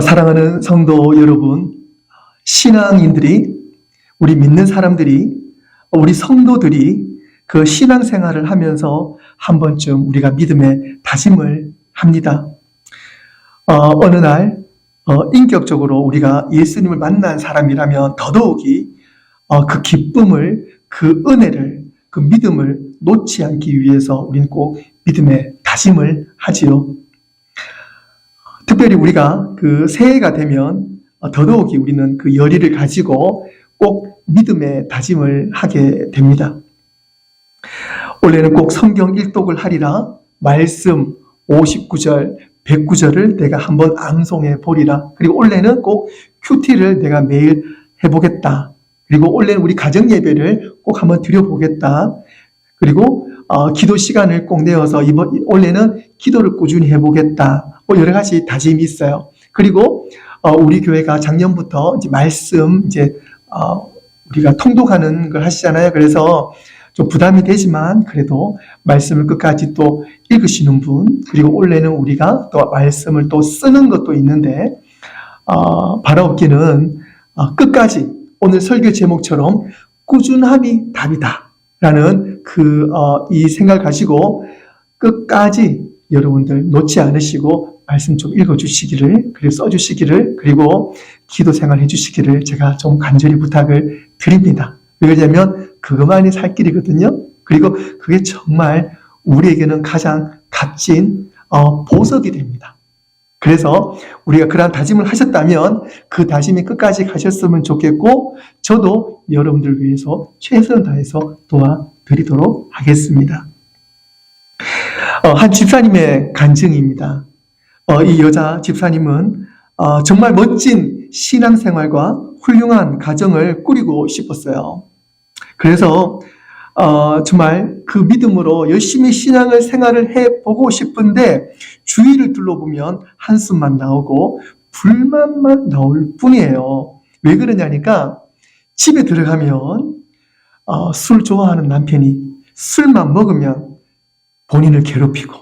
사랑하는 성도 여러분, 신앙인들이, 우리 믿는 사람들이, 우리 성도들이 그 신앙생활을 하면서 한 번쯤 우리가 믿음의 다짐을 합니다. 어느 날 인격적으로 우리가 예수님을 만난 사람이라면 더더욱이 그 기쁨을, 그 은혜를, 그 믿음을 놓지 않기 위해서 우리는 꼭 믿음의 다짐을 하지요. 특별히 우리가 그 새해가 되면 더더욱이 우리는 그 열의를 가지고 꼭 믿음의 다짐을 하게 됩니다. 원래는 꼭 성경 일독을 하리라, 말씀 59절, 109절을 내가 한번 암송해 보리라, 그리고 올해는 꼭 큐티를 내가 매일 해보겠다, 그리고 올해는 우리 가정 예배를 꼭 한번 드려보겠다, 그리고 기도 시간을 꼭 내어서 올해는 기도를 꾸준히 해보겠다, 여러 가지 다짐이 있어요. 그리고 우리 교회가 작년부터 이제 말씀 우리가 통독하는 걸 하시잖아요. 그래서 좀 부담이 되지만 그래도 말씀을 끝까지 또 읽으시는 분, 그리고 올해는 우리가 또 말씀을 또 쓰는 것도 있는데 바라옵기는 끝까지 오늘 설교 제목처럼 꾸준함이 답이다 라는 이 생각을 가지고 끝까지 여러분들 놓지 않으시고 말씀 좀 읽어주시기를, 그리고 써주시기를, 그리고 기도 생활 해주시기를 제가 좀 간절히 부탁을 드립니다. 왜냐하면 그것만이 살 길이거든요. 그리고 그게 정말 우리에게는 가장 값진 보석이 됩니다. 그래서 우리가 그러한 다짐을 하셨다면 그 다짐이 끝까지 가셨으면 좋겠고, 저도 여러분들 위해서 최선을 다해서 도와드리도록 하겠습니다. 한 집사님의 간증입니다. 이 여자 집사님은 정말 멋진 신앙생활과 훌륭한 가정을 꾸리고 싶었어요. 그래서 정말 그 믿음으로 열심히 신앙을 생활을 해보고 싶은데 주위를 둘러보면 한숨만 나오고 불만만 나올 뿐이에요. 왜 그러냐니까 집에 들어가면 술 좋아하는 남편이 술만 먹으면 본인을 괴롭히고,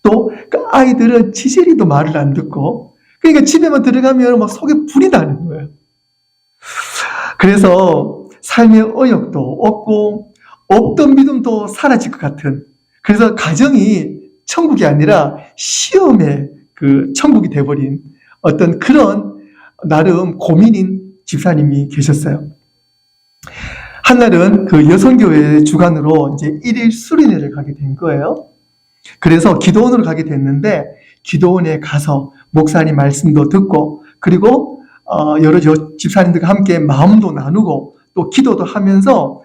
또 그 아이들은 지질이도 말을 안 듣고, 그러니까 집에만 들어가면 막 속에 불이 나는 거예요. 그래서 삶의 의욕도 없고 없던 믿음도 사라질 것 같은, 그래서 가정이 천국이 아니라 시험의 그 천국이 돼버린 어떤 그런 나름 고민인 집사님이 계셨어요. 한날은 그 여성교회 주관으로 이제 1일 수련회를 가게 된 거예요. 그래서 기도원으로 가게 됐는데 기도원에 가서 목사님 말씀도 듣고, 그리고 여러 집사님들과 함께 마음도 나누고 또 기도도 하면서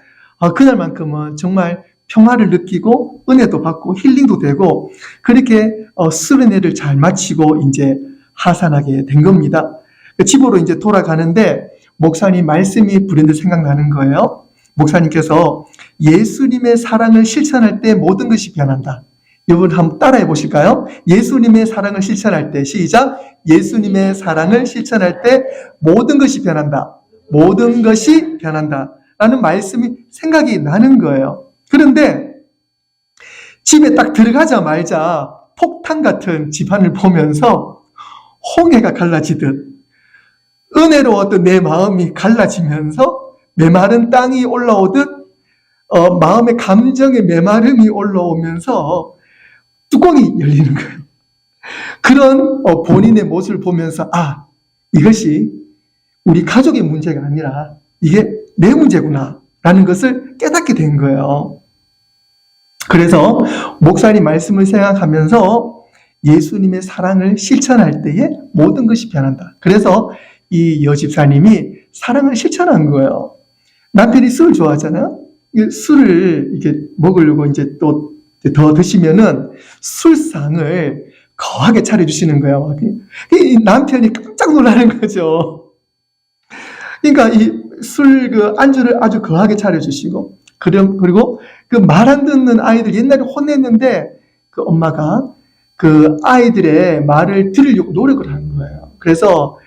그날만큼은 정말 평화를 느끼고 은혜도 받고 힐링도 되고, 그렇게 수련회를 잘 마치고 이제 하산하게 된 겁니다. 집으로 이제 돌아가는데 목사님 말씀이 불현듯 생각나는 거예요. 목사님께서 예수님의 사랑을 실천할 때 모든 것이 변한다. 여러분 한번 따라해 보실까요? 예수님의 사랑을 실천할 때, 시작! 예수님의 사랑을 실천할 때 모든 것이 변한다. 모든 것이 변한다. 라는 말씀이 생각이 나는 거예요. 그런데 집에 딱 들어가자마자 폭탄 같은 집안을 보면서 홍해가 갈라지듯 은혜로웠던 내 마음이 갈라지면서 메마른 땅이 올라오듯 마음의 감정의 메마름이 올라오면서 뚜껑이 열리는 거예요. 그런 본인의 모습을 보면서 이것이 우리 가족의 문제가 아니라 이게 내 문제구나 라는 것을 깨닫게 된 거예요. 그래서 목사님 말씀을 생각하면서 예수님의 사랑을 실천할 때에 모든 것이 변한다. 그래서 이 여집사님이 사랑을 실천한 거예요. 남편이 술을 좋아하잖아요. 술을 이렇게 먹으려고 이제 또 더 드시면은 술상을 거하게 차려주시는 거예요. 이 남편이 깜짝 놀라는 거죠. 그러니까 이 술 안주를 아주 거하게 차려주시고, 그리고 그 말 안 듣는 아이들 옛날에 혼냈는데 그 엄마가 그 아이들의 말을 들으려고 노력을 하는 거예요. 그래서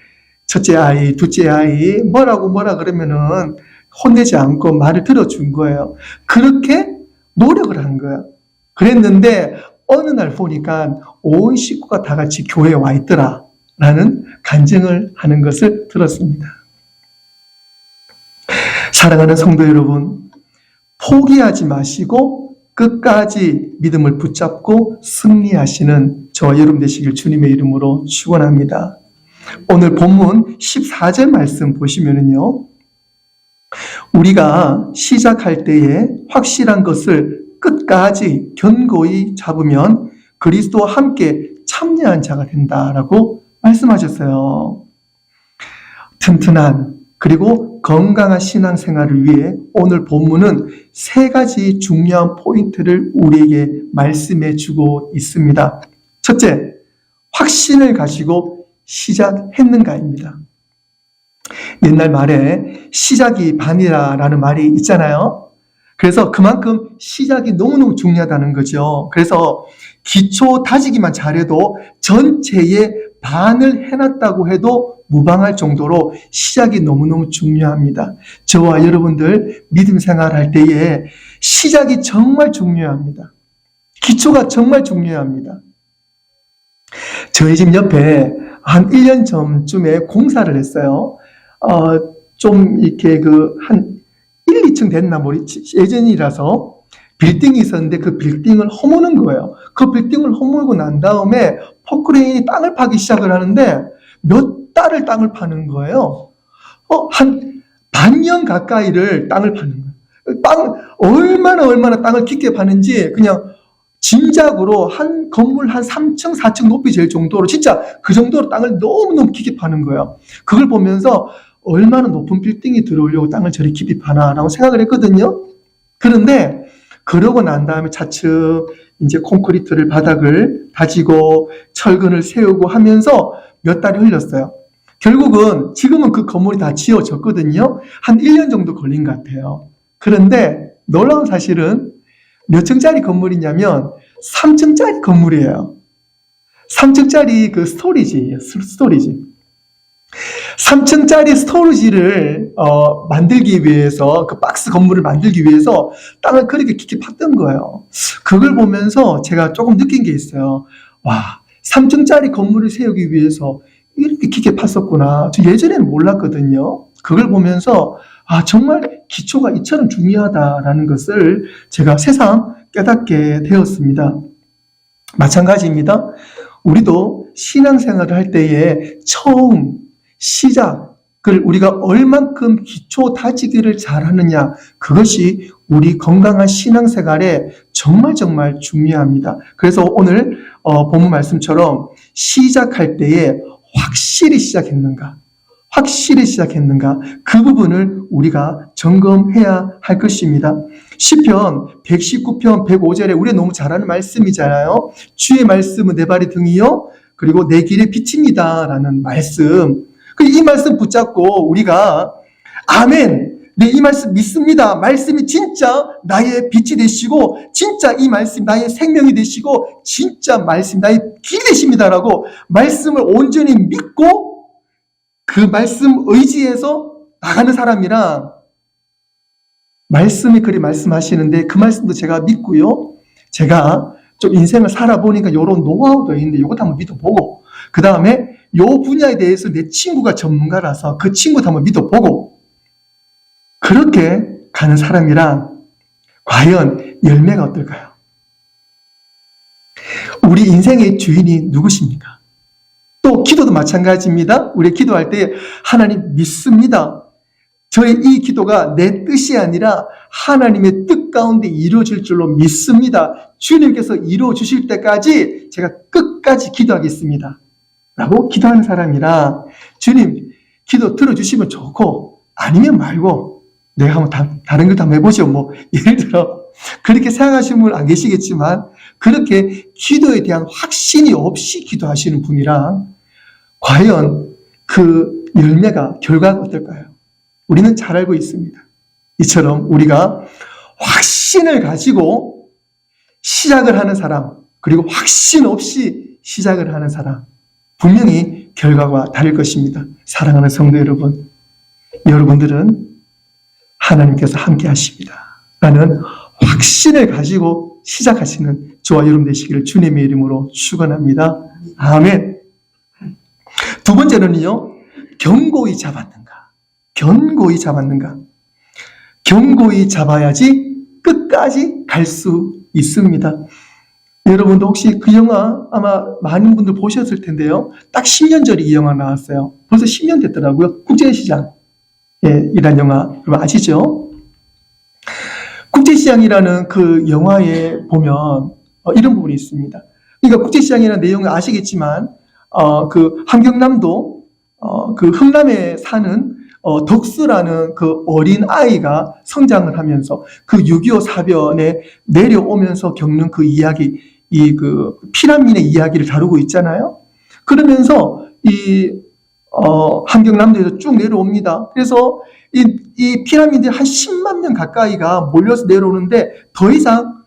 첫째 아이, 둘째 아이 뭐라 그러면은 혼내지 않고 말을 들어준 거예요. 그렇게 노력을 한 거예요. 그랬는데 어느 날 보니까 온 식구가 다 같이 교회에 와 있더라. 라는 간증을 하는 것을 들었습니다. 사랑하는 성도 여러분, 포기하지 마시고 끝까지 믿음을 붙잡고 승리하시는 저와 여러분 되시길 주님의 이름으로 축원합니다. 오늘 본문 14절 말씀 보시면은요, 우리가 시작할 때에 확실한 것을 끝까지 견고히 잡으면 그리스도와 함께 참여한 자가 된다라고 말씀하셨어요. 튼튼한 그리고 건강한 신앙생활을 위해 오늘 본문은 3가지 중요한 포인트를 우리에게 말씀해 주고 있습니다. 첫째, 확신을 가지고 시작했는가입니다. 옛날 말에 시작이 반이라는 말이 있잖아요. 그래서 그만큼 시작이 너무너무 중요하다는 거죠. 그래서 기초 다지기만 잘해도 전체의 반을 해놨다고 해도 무방할 정도로 시작이 너무너무 중요합니다. 저와 여러분들 믿음 생활할 때에 시작이 정말 중요합니다. 기초가 정말 중요합니다. 저희 집 옆에 한 1년 전쯤에 공사를 했어요. 좀 이렇게 한 1, 2층 됐나 모르지 예전이라서 빌딩이 있었는데 그 빌딩을 허무는 거예요. 그 빌딩을 허물고 난 다음에 포크레인이 땅을 파기 시작을 하는데 몇 달을 땅을 파는 거예요. 한 반년 가까이를 땅을 파는 거예요. 얼마나 땅을 깊게 파는지 그냥 짐작으로 한 건물 한 3층, 4층 높이 될 정도로 진짜 그 정도로 땅을 너무너무 깊게 파는 거예요. 그걸 보면서 얼마나 높은 빌딩이 들어오려고 땅을 저리 깊이 파나라고 생각을 했거든요. 그런데 그러고 난 다음에 차츰 이제 콘크리트를 바닥을 다지고 철근을 세우고 하면서 몇 달이 흘렀어요. 결국은 지금은 그 건물이 다 지어졌거든요. 한 1년 정도 걸린 것 같아요. 그런데 놀라운 사실은 몇 층짜리 건물이냐면 3층짜리 건물이에요. 3층짜리 그 스토리지예요. 스토리지. 3층짜리 스토리지를 만들기 위해서 그 박스 건물을 만들기 위해서 땅을 그렇게 깊게 팠던 거예요. 그걸 보면서 제가 조금 느낀 게 있어요. 와, 3층짜리 건물을 세우기 위해서 이렇게 깊게 팠었구나. 저 예전에는 몰랐거든요. 그걸 보면서 정말 기초가 이처럼 중요하다라는 것을 제가 새삼 깨닫게 되었습니다. 마찬가지입니다. 우리도 신앙생활을 할 때에 처음 시작을 우리가 얼만큼 기초 다지기를 잘하느냐, 그것이 우리 건강한 신앙생활에 정말 중요합니다. 그래서 오늘 본문 말씀처럼 시작할 때에 확실히 시작했는가, 그 부분을 우리가 점검해야 할 것입니다. 시편 119편 105절에 우리 너무 잘 아는 말씀이잖아요. 주의 말씀은 내 발의 등이요 그리고 내 길의 빛입니다 라는 말씀. 이 말씀 붙잡고 우리가 아멘, 네, 이 말씀 믿습니다. 말씀이 진짜 나의 빛이 되시고 진짜 이 말씀 나의 생명이 되시고 진짜 말씀 나의 길이 되십니다라고 말씀을 온전히 믿고 그 말씀 의지해서 나가는 사람이랑 말씀이 그리 말씀하시는데 그 말씀도 제가 믿고요. 제가 좀 인생을 살아보니까 이런 노하우도 있는데 이것도 한번 믿어보고 그 다음에 이 분야에 대해서 내 친구가 전문가라서 그 친구도 한번 믿어보고 그렇게 가는 사람이랑 과연 열매가 어떨까요? 우리 인생의 주인이 누구십니까? 또 기도도 마찬가지입니다. 우리 기도할 때 하나님 믿습니다. 저의 이 기도가 내 뜻이 아니라 하나님의 뜻 가운데 이루어질 줄로 믿습니다. 주님께서 이루어 주실 때까지 제가 끝까지 기도하겠습니다. 라고 기도하는 사람이라 주님 기도 들어주시면 좋고 아니면 말고 내가 한번 다른 걸 한번 해보죠. 뭐 예를 들어 그렇게 생각하시는 분 안 계시겠지만 그렇게 기도에 대한 확신이 없이 기도하시는 분이랑 과연 그 열매가 결과가 어떨까요? 우리는 잘 알고 있습니다. 이처럼 우리가 확신을 가지고 시작을 하는 사람 그리고 확신 없이 시작을 하는 사람 분명히 결과가 다를 것입니다. 사랑하는 성도 여러분, 여러분들은 하나님께서 함께 하십니다. 라는 확신을 가지고 시작하시는 저와 여러분 되시기를 주님의 이름으로 축원합니다. 아멘. 두 번째는요, 견고히 잡았는가. 견고히 잡았는가. 견고히 잡아야지 끝까지 갈 수 있습니다. 여러분도 혹시 그 영화 아마 많은 분들 보셨을 텐데요. 딱 10년 전에 이 영화 나왔어요. 벌써 10년 됐더라고요. 국제시장이란 영화. 여러분 아시죠? 국제시장이라는 그 영화에 보면 이런 부분이 있습니다. 그러니까 국제시장이라는 내용을 아시겠지만 그 한경남도 그 흥남에 사는 덕수라는 그 어린 아이가 성장을 하면서 그 6.25 사변에 내려오면서 겪는 그 이야기, 그 피난민의 이야기를 다루고 있잖아요. 그러면서 한경남도에서 쭉 내려옵니다. 그래서 이 피난민들이 한 10만 명 가까이가 몰려서 내려오는데 더 이상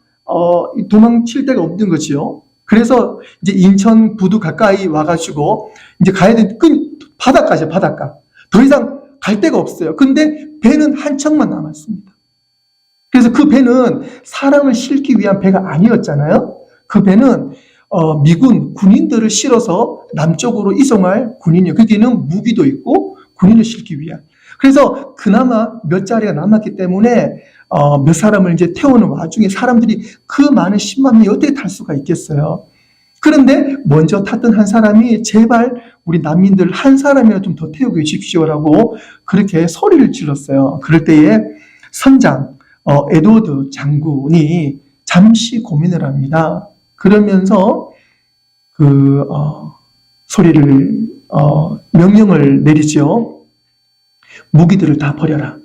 도망칠 데가 없는 거지요. 그래서 이제 인천 부두 가까이 와가지고 이제 가야 되는 바닷가죠, 바닷가. 더 이상 갈 데가 없어요. 근데 배는 한 척만 남았습니다. 그래서 그 배는 사람을 싣기 위한 배가 아니었잖아요. 그 배는 미군 군인들을 실어서 남쪽으로 이송할 군인이에요. 거기는 무기도 있고 군인을 싣기 위한. 그래서 그나마 몇 자리가 남았기 때문에 몇 사람을 이제 태우는 와중에 사람들이 그 많은 10만 명이 어떻게 탈 수가 있겠어요. 그런데 먼저 탔던 한 사람이 제발 우리 난민들 한 사람이라도 좀 더 태우고 계십시오라고 그렇게 소리를 질렀어요. 그럴 때에 선장 에드워드 장군이 잠시 고민을 합니다. 그러면서 소리를 명령을 내리죠. 무기들을 다 버려라.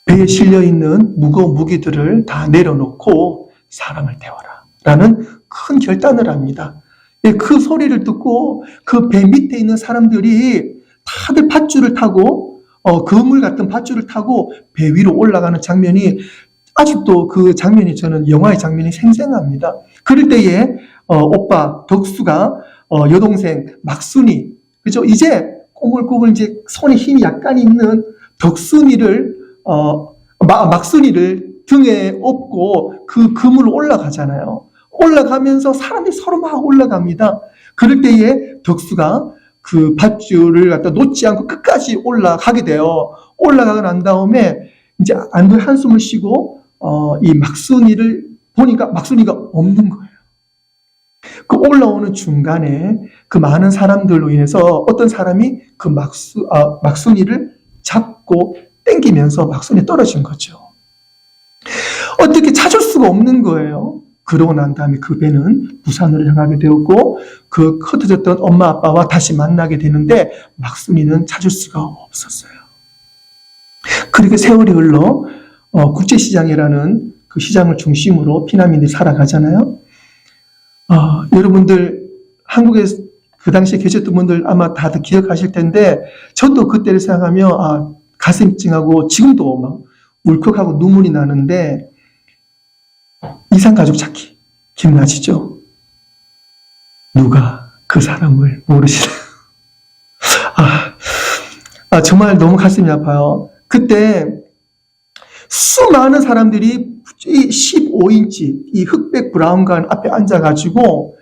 배에 실려있는 무거운 무기들을 다 내려놓고 사람을 태워라. 라는 큰 결단을 합니다. 그 소리를 듣고 그 배 밑에 있는 사람들이 다들 밧줄을 타고 그물 같은 밧줄을 타고 배 위로 올라가는 장면이 아직도 그 장면이 저는 영화의 장면이 생생합니다. 그럴 때에 오빠 덕수가 여동생 막순이 그죠? 이제 꼬물꼬물 이제 손에 힘이 약간 있는 막순이를 등에 업고 그 그물로 올라가잖아요. 올라가면서 사람들이 서로 막 올라갑니다. 그럴 때에 덕수가 그 밧줄을 갖다 놓지 않고 끝까지 올라가게 돼요. 올라가고 난 다음에 이제 안도의 한숨을 쉬고 이 막순이를 보니까 막순이가 없는 거예요. 그 올라오는 중간에 그 많은 사람들로 인해서 어떤 사람이 그 막순이를 잡고 땡기면서 막순이 떨어진 거죠. 어떻게 찾을 수가 없는 거예요. 그러고 난 다음에 그 배는 부산으로 향하게 되었고 그 흩어졌던 엄마 아빠와 다시 만나게 되는데 막순이는 찾을 수가 없었어요. 그렇게 세월이 흘러 국제시장이라는 그 시장을 중심으로 피난민들이 살아가잖아요. 여러분들 한국에 그 당시에 계셨던 분들 아마 다들 기억하실 텐데 저도 그때를 생각하며 가슴이 찡하고 지금도 막 울컥하고 눈물이 나는데 이산가족 찾기 기억나시죠? 누가 그 사람을 모르시나요? 정말 너무 가슴이 아파요. 그때 수많은 사람들이 이 15인치 이 흑백 브라운관 앞에 앉아가지고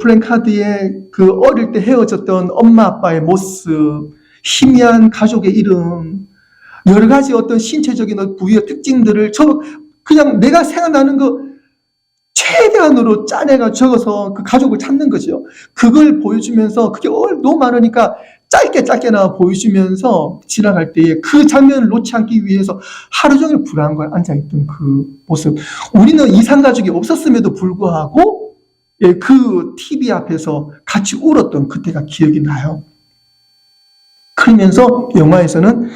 플랜카드에 그 어릴 때 헤어졌던 엄마 아빠의 모습, 희미한 가족의 이름, 여러 가지 어떤 신체적인 부위의 특징들을 그냥 내가 생각나는 거 최대한으로 짜내가 적어서 그 가족을 찾는 거죠. 그걸 보여주면서 그게 너무 많으니까 짧게나 보여주면서 지나갈 때에 그 장면을 놓지 않기 위해서 하루 종일 불안과 앉아있던 그 모습. 우리는 이산가족이 없었음에도 불구하고 그 TV 앞에서 같이 울었던 그때가 기억이 나요. 그러면서 영화에서는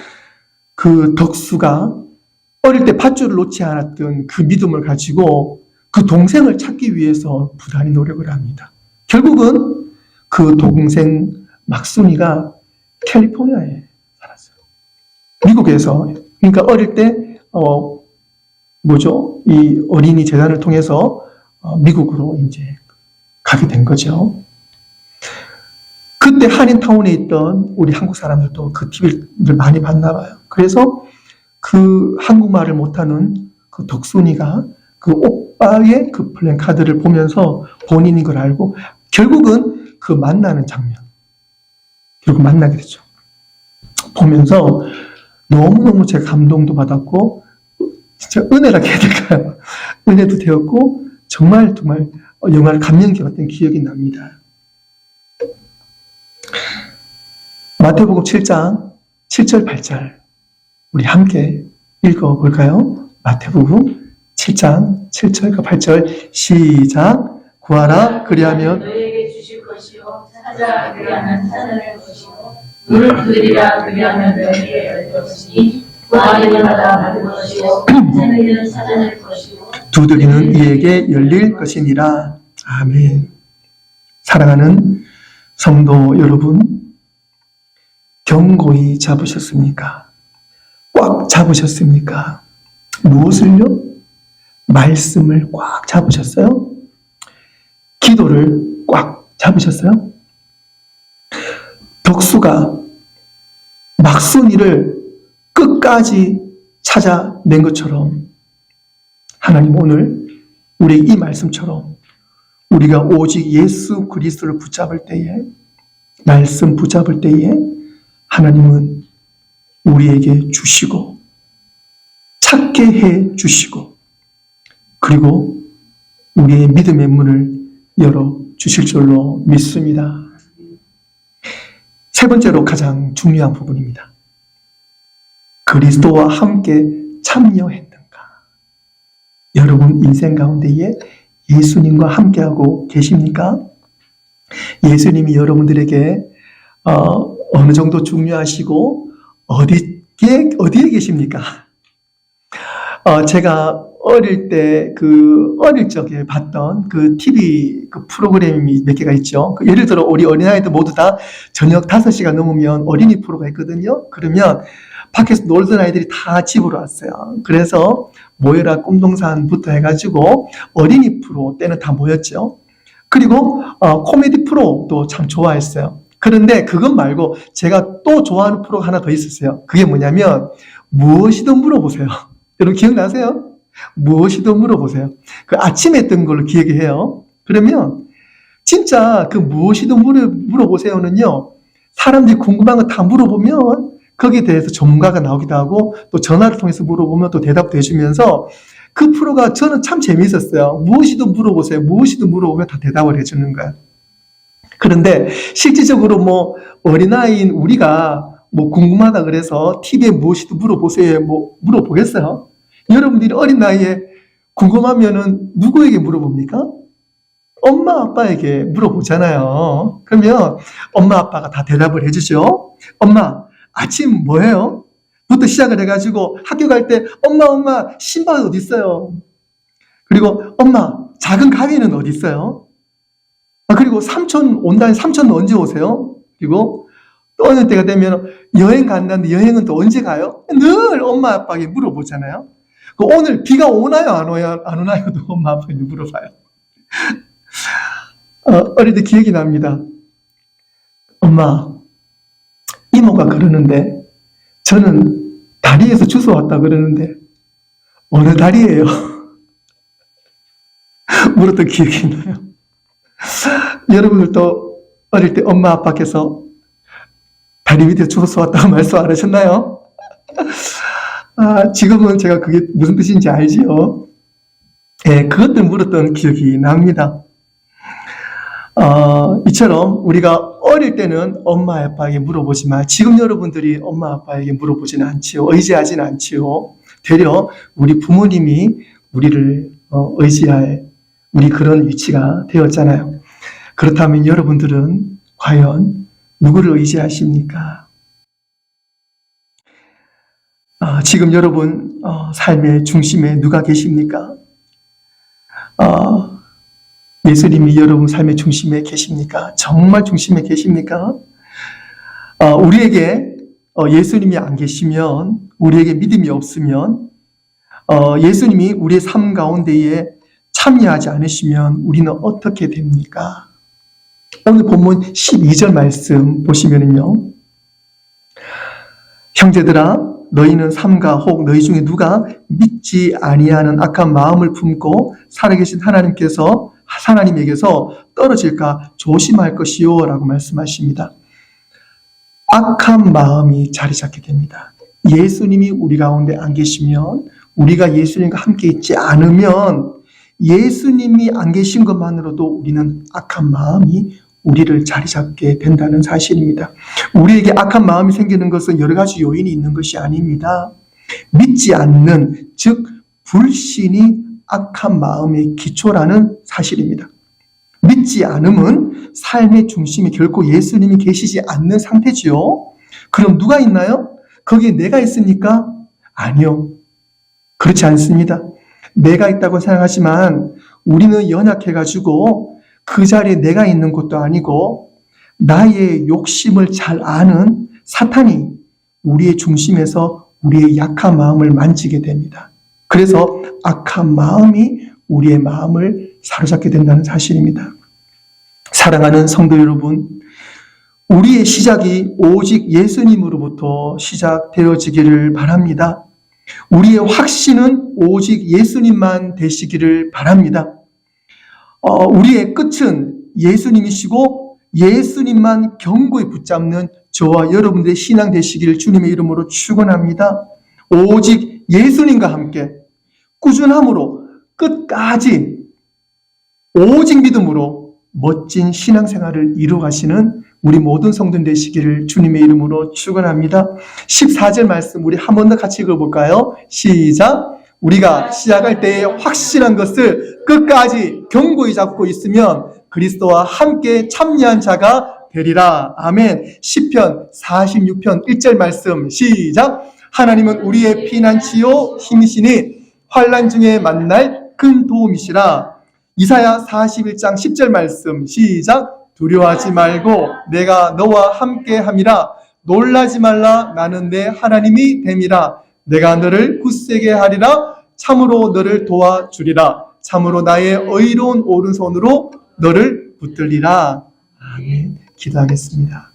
그 덕수가 어릴 때 밧줄을 놓지 않았던 그 믿음을 가지고 그 동생을 찾기 위해서 부단히 노력을 합니다. 결국은 그 동생 막순이가 캘리포니아에 살았어요. 미국에서. 그러니까 어릴 때 이 어린이 재단을 통해서 미국으로 이제 가게 된 거죠. 그때 한인타운에 있던 우리 한국 사람들도 그 TV를 많이 봤나 봐요. 그래서 그 한국말을 못하는 그 덕순이가 그 오빠의 그 플랜카드를 보면서 본인인 걸 알고 결국은 그 그 만나는 장면. 결국 만나게 되죠. 보면서 너무너무 제가 감동도 받았고, 진짜 은혜라고 해야 될까요? 은혜도 되었고, 정말 영화를 감명 깊었던 기억이 납니다. 마태복음 7장 7절 8절 우리 함께 읽어볼까요? 마태복음 7장 7절과 8절 시작. 구하라 그리하면 너희에게 주실 것이요 찾아 그리하면 찾아낼 것이요 문을 두드리라 그리하면 너희에게 열릴 것이니 구하는 이마다 받을 것이요 찾는 찾아낼 것이요 두드리는 이에게 열릴 것이니라. 아멘. 사랑하는 성도 여러분, 견고히 잡으셨습니까? 꽉 잡으셨습니까? 무엇을요? 말씀을 꽉 잡으셨어요? 기도를 꽉 잡으셨어요? 덕수가 막순이를 끝까지 찾아낸 것처럼 하나님 오늘 우리 이 말씀처럼 우리가 오직 예수 그리스도를 붙잡을 때에, 말씀 붙잡을 때에 하나님은 우리에게 주시고 찾게 해 주시고 그리고 우리의 믿음의 문을 열어 주실 줄로 믿습니다. 세 번째로 가장 중요한 부분입니다. 그리스도와 함께 참여했는가? 여러분 인생 가운데에 예수님과 함께하고 계십니까? 예수님이 여러분들에게 어느 정도 중요하시고 어디에 계십니까? 제가 어릴 적에 봤던 그 TV 프로그램이 몇 개가 있죠. 예를 들어 우리 어린아이들 모두 다 저녁 5시가 넘으면 어린이 프로가 있거든요. 그러면 밖에서 놀던 아이들이 다 집으로 왔어요. 그래서 모여라 꿈동산부터 해가지고 어린이 프로 때는 다 모였죠. 그리고 코미디 프로도 참 좋아했어요. 그런데 그것 말고 제가 또 좋아하는 프로가 하나 더 있었어요. 그게 뭐냐면 무엇이든 물어보세요. 여러분 기억나세요? 무엇이든 물어보세요. 그 아침에 했던 걸로 기억이 해요. 그러면 진짜 그 무엇이든 물어보세요는요. 사람들이 궁금한 거 다 물어보면 거기에 대해서 전문가가 나오기도 하고 또 전화를 통해서 물어보면 또 대답도 해주면서 그 프로가 저는 참 재미있었어요. 무엇이든 물어보세요. 무엇이든 물어보면 다 대답을 해주는 거예요. 그런데 실질적으로 어린아이인 우리가 궁금하다 그래서 TV에 무엇이든 물어보세요. 물어보겠어요? 여러분들이 어린 나이에 궁금하면은 누구에게 물어봅니까? 엄마 아빠에게 물어보잖아요. 그러면 엄마 아빠가 다 대답을 해주죠. 엄마 아침 뭐해요? 부터 시작을 해가지고 학교 갈 때 엄마 신발 어디 있어요? 그리고 엄마 작은 가위는 어디 있어요? 그리고 삼촌 온다니 삼촌은 언제 오세요? 그리고 또 어느 때가 되면 여행 간다는데 여행은 또 언제 가요? 늘 엄마 아빠에게 물어보잖아요. 오늘 비가 오나요? 안 오나요?도 엄마 아빠에게 물어봐요. 어릴 때 기억이 납니다. 엄마, 이모가 그러는데 저는 다리에서 주워왔다 그러는데 어느 다리예요? 물었던 기억이 나요. 여러분들도 어릴 때 엄마 아빠께서 다리 밑에 주워왔다고 말씀 안 하셨나요? 지금은 제가 그게 무슨 뜻인지 알지요. 예, 그것들 물었던 기억이 납니다. 이처럼 우리가 어릴 때는 엄마 아빠에게 물어보지만 지금 여러분들이 엄마 아빠에게 물어보지는 않지요. 의지하지는 않지요. 되려 우리 부모님이 우리를 의지할 우리 그런 위치가 되었잖아요. 그렇다면 여러분들은 과연 누구를 의지하십니까? 지금 여러분 삶의 중심에 누가 계십니까? 예수님이 여러분 삶의 중심에 계십니까? 정말 중심에 계십니까? 우리에게 예수님이 안 계시면, 우리에게 믿음이 없으면, 예수님이 우리의 삶 가운데에 참여하지 않으시면 우리는 어떻게 됩니까? 오늘 본문 12절 말씀 보시면은요. 형제들아 너희는 삼가 혹 너희 중에 누가 믿지 아니하는 악한 마음을 품고 살아계신 하나님께서 하나님에게서 떨어질까 조심할 것이요 라고 말씀하십니다. 악한 마음이 자리 잡게 됩니다. 예수님이 우리 가운데 안 계시면, 우리가 예수님과 함께 있지 않으면, 예수님이 안 계신 것만으로도 우리는 악한 마음이 우리를 자리 잡게 된다는 사실입니다. 우리에게 악한 마음이 생기는 것은 여러 가지 요인이 있는 것이 아닙니다. 믿지 않는, 즉 불신이 악한 마음의 기초라는 사실입니다. 믿지 않음은 삶의 중심이 결코 예수님이 계시지 않는 상태지요. 그럼 누가 있나요? 거기에 내가 있습니까? 아니요. 그렇지 않습니다. 내가 있다고 생각하지만 우리는 연약해가지고 그 자리에 내가 있는 것도 아니고 나의 욕심을 잘 아는 사탄이 우리의 중심에서 우리의 약한 마음을 만지게 됩니다. 그래서 악한 마음이 우리의 마음을 사로잡게 된다는 사실입니다. 사랑하는 성도 여러분, 우리의 시작이 오직 예수님으로부터 시작되어지기를 바랍니다. 우리의 확신은 오직 예수님만 되시기를 바랍니다. 우리의 끝은 예수님이시고 예수님만 견고히 붙잡는 저와 여러분들의 신앙 되시기를 주님의 이름으로 축원합니다. 오직 예수님과 함께 꾸준함으로 끝까지 오직 믿음으로 멋진 신앙생활을 이루어가시는 우리 모든 성도들 되시기를 주님의 이름으로 축원합니다. 14절 말씀 우리 한 번 더 같이 읽어볼까요? 시작! 우리가 시작할 때에 확신한 것을 끝까지 견고히 잡고 있으면 그리스도와 함께 참여한 자가 되리라. 아멘. 시편 46편 1절 말씀 시작! 하나님은 우리의 피난처요 힘이시니 환난 중에 만날 큰 도움이시라. 이사야 41장 10절 말씀 시작! 두려워하지 말고 내가 너와 함께 함이라. 놀라지 말라. 나는 내 하나님이 됨이라. 내가 너를 굳세게 하리라. 참으로 너를 도와주리라. 참으로 나의 의로운 오른손으로 너를 붙들리라. 아멘. 기도하겠습니다.